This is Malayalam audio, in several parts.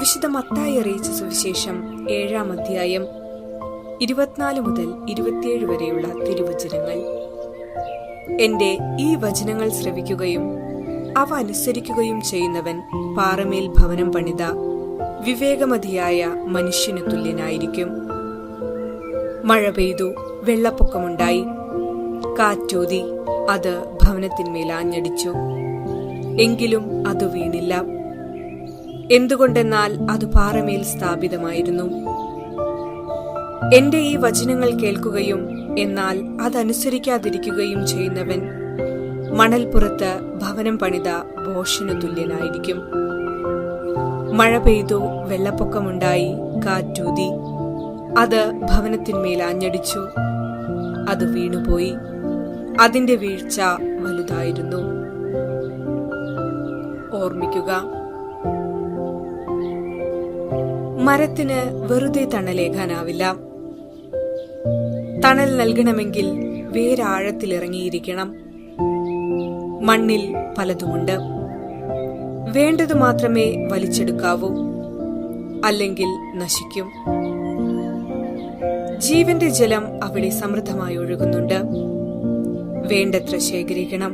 വിശുദ്ധ മത്തായി അറിയിച്ച സുവിശേഷം 7-ാം അധ്യായം 24 മുതൽ 27 വരെയുള്ള തിരുവചനങ്ങൾ. എന്റെ ഈ വചനങ്ങൾ ശ്രവിക്കുകയും അവ അനുസരിക്കുകയും ചെയ്യുന്നവൻ പാറമേൽ ഭവനം പണിത വിവേകമതിയായ മനുഷ്യന് തുല്യനായിരിക്കും. മഴ പെയ്തു, വെള്ളപ്പൊക്കമുണ്ടായി, കാറ്റൂതി, അത് ഭവനത്തിന്മേൽ ആഞ്ഞടിച്ചു. എങ്കിലും അത് വീണില്ല. എന്തുകൊണ്ടെന്നാൽ അത് പാറമേൽ സ്ഥാപിതമായിരുന്നു. എന്റെ ഈ വചനങ്ങൾ കേൾക്കുകയും എന്നാൽ അതനുസരിക്കാതിരിക്കുകയും ചെയ്യുന്നവൻ മണൽപ്പുറത്ത് ഭവനം പണിത ഭോഷനു തുല്യനായിരിക്കും. മഴ പെയ്തു, വെള്ളപ്പൊക്കമുണ്ടായി, കാറ്റൂതി, അത് ഭവനത്തിന്മേൽ ആഞ്ഞടിച്ചു. അത് വീണുപോയി. അതിന്റെ വീഴ്ച വലുതായിരുന്നു. ഓർമ്മിക്കുക, മരത്തിന് വെറുതെ തണലേകാനാവില്ല. തണൽ നൽകണമെങ്കിൽ വേരാഴത്തിലിറങ്ങിയിരിക്കണം. മണ്ണിൽ പലതുമുണ്ട്. വേണ്ടതു മാത്രമേ വലിച്ചെടുക്കാവൂ, അല്ലെങ്കിൽ നശിക്കും. ജീവന്റെ ജലം അവിടെ സമൃദ്ധമായി ഒഴുകുന്നുണ്ട്. വേണ്ടത്ര ശേഖരിക്കണം.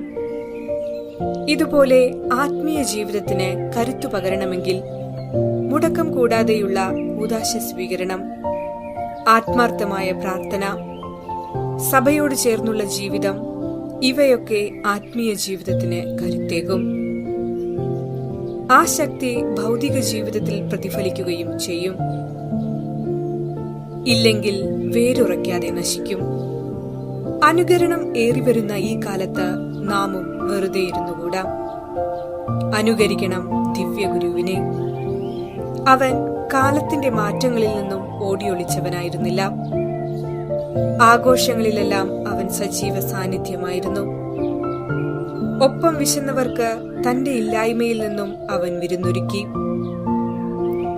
ഇതുപോലെ ആത്മീയ ജീവിതത്തിന് കരുത്തു പകരണമെങ്കിൽ മുടക്കം കൂടാതെയുള്ള കൂദാശ സ്വീകരണം, ആത്മാർത്ഥമായ പ്രാർത്ഥന, സഭയോട് ചേർന്നുള്ള ജീവിതം, ഇവയൊക്കെ ആത്മീയ ജീവിതത്തിന് കരുത്തേകും. ആ ശക്തി ഭൗതിക ജീവിതത്തിൽ പ്രതിഫലിക്കുകയും ചെയ്യും. ഇല്ലെങ്കിൽ വേരുറയ്ക്കാതെ നശിക്കും. അനുകരണം ഏറിവരുന്ന ഈ കാലത്ത് നാമും വെറുതെ ഇരുന്നുകൂടാ. അനുകരിക്കണം ദിവ്യഗുരുവിനെ. അവൻ കാലത്തിന്റെ മാറ്റങ്ങളിൽ നിന്നും ഓടിയൊളിച്ചവനായിരുന്നില്ല. ആഘോഷങ്ങളിലെല്ലാം അവൻ സജീവ സാന്നിധ്യമായിരുന്നു. ഒപ്പം വിശന്നവർക്ക് തന്റെ ഇല്ലായ്മയിൽ നിന്നും അവൻ വിരുന്നൊരുക്കി.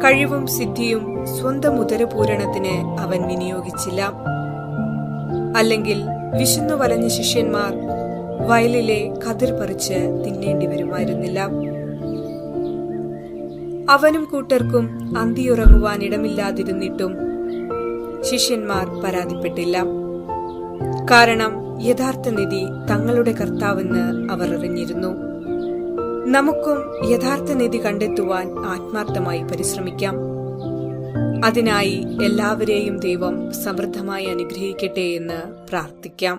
കഴിവും സിദ്ധിയും സ്വന്തം ഉദരപൂരണത്തിന് അവൻ വിനിയോഗിച്ചില്ല. അല്ലെങ്കിൽ വിശന്നു വലഞ്ഞ ശിഷ്യന്മാർ വയലിലെ കതിർ പറിച്ച് തിന്നേണ്ടി വരുമായിരുന്നില്ല. അവനും കൂട്ടർക്കും അന്തിയുറങ്ങുവാനിടമില്ലാതിരുന്നിട്ടും ശിഷ്യന്മാർ പരാതിപ്പെട്ടില്ല. കാരണം യഥാർത്ഥ നിധി തങ്ങളുടെ കർത്താവെന്ന് അവർ അറിഞ്ഞിരുന്നു. നമുക്കും യഥാർത്ഥ നിധി കണ്ടെത്തുവാൻ ആത്മാർത്ഥമായി പരിശ്രമിക്കാം. അതിനായി എല്ലാവരെയും ദൈവം സമൃദ്ധമായി അനുഗ്രഹിക്കട്ടെ എന്ന് പ്രാർത്ഥിക്കാം.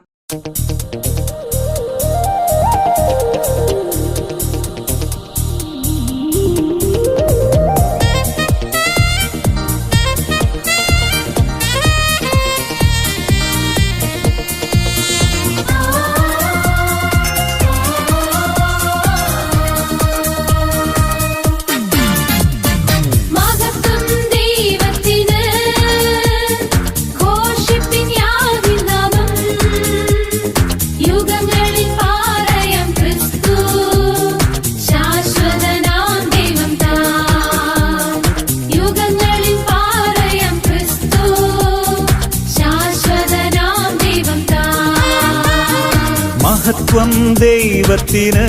മഹത്വം ദൈവത്തിന്,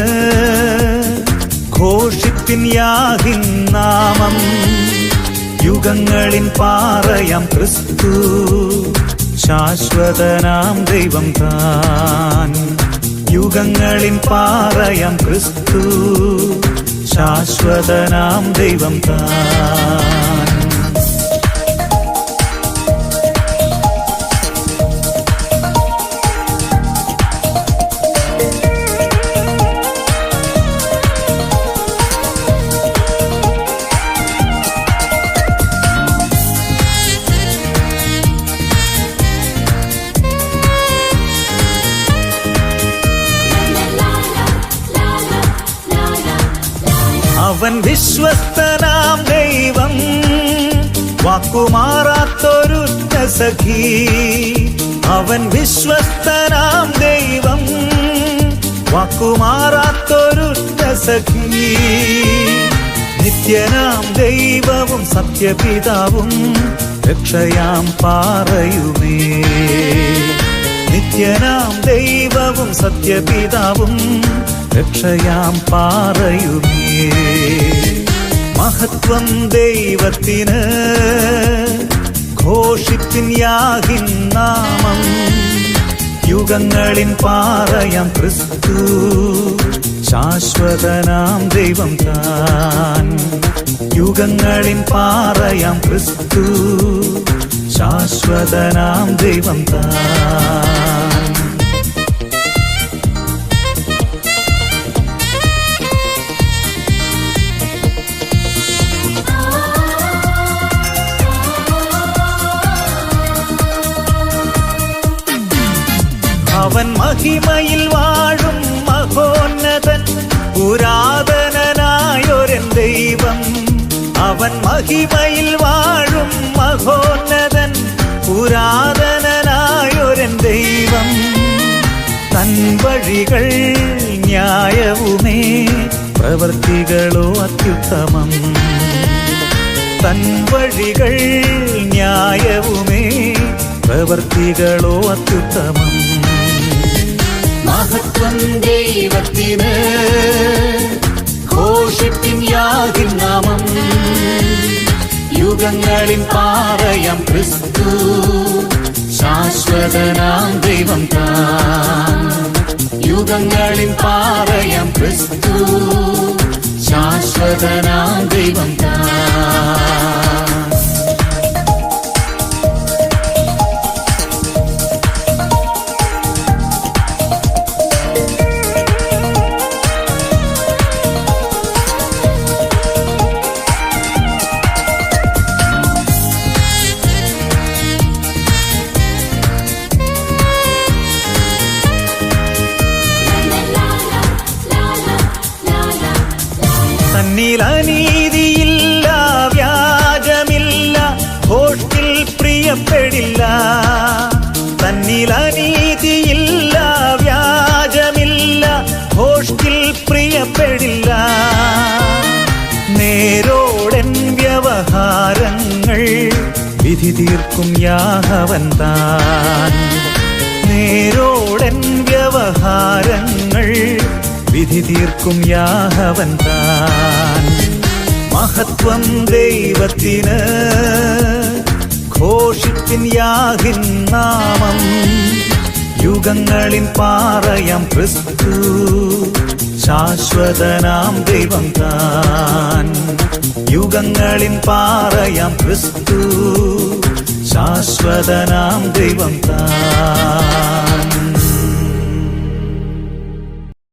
ഘോഷിപ്പിൻ യാഹിൻ നാമം. യുഗങ്ങളിൻ പാറയാം ക്രിസ്തു, ശാശ്വതനാം ദൈവം താൻ. യുഗങ്ങളിൻ പാറയാം ക്രിസ്തു, ശാശ്വതനാം ദൈവം താൻ. അവൻ വിശ്വസ്തനാം ദൈവം, വാക്കുമാറാത്തൊരുറ്റ സഖി. അവൻ വിശ്വസ്തനാം ദൈവം, വാക്കുമാറാത്തൊരുറ്റ സഖി. നിത്യനാം ദൈവവും സത്യപിതാവും, രക്ഷയാം പാറയുമേ. നിത്യനാം ദൈവവും സത്യപിതാവും, രക്ഷയാം പാറയുമേ. മഹത്വം ദൈവത്തിന്, ഘോഷിപ്പിൻ യാഹിൻ നാമം. യുഗങ്ങളിൻ പാറയാം ക്രിസ്തു, ശാശ്വതനാം ദൈവം താൻ. യുഗങ്ങളിൻ പാറയാം ക്രിസ്തു, ശാശ്വതനാം ദൈവം താൻ. അവൻ മഹിമയിൽ വാഴും മഹോന്നതൻ, പുരാതനനായൊരൻ ദൈവം. അവൻ മഹിമയിൽ വാഴും മഹോന്നതൻ, പുരാതനനായൊരൻ ദൈവം. തൻ വഴികൾ ന്യായവുമേ, പ്രവൃത്തികളോ അത്യുത്തമം. തൻ വഴികൾ ന്യായവുമേ, പ്രവൃത്തികളോ അത്യുത്തമം. മഹത്വം ദൈവത്തിന്, ഘോഷിപ്പിൻ യാഹിൻ നാമം. യുഗങ്ങളിൻ പാറയാം ക്രിസ്തു, ശാശ്വതനാം ദൈവം താൻ. യുഗങ്ങളിൻ പാറയാം ക്രിസ്തു, ശാശ്വതനാം ദൈവം താൻ. തന്നിൽ അനീതിയില്ല, വ്യാജമില്ല, ഭോഷ്കിൽ പ്രിയപ്പെടില്ല. തന്നിൽ അനീതിയില്ല, വ്യാജമില്ല, ഭോഷ്കിൽ പ്രിയപ്പെടില്ല. നേരോടൻ വ്യവഹാരങ്ങൾ വിധി തീർക്കും യാഹവൻ താൻ. നേരോടൻ വ്യവഹാരങ്ങൾ വിധി തീർക്കും യാഹവൻ താൻ. മഹത്വം ദൈവത്തിന്, ഘോഷിപ്പിൻ യാഹിൻ നാമം. യുഗങ്ങളിൻ പാറയാം ക്രിസ്തു, ശാശ്വതനാം ദൈവം താൻ. യുഗങ്ങളിൻ പാറയാം ക്രിസ്തു, ശാശ്വതനാം ദൈവം താൻ.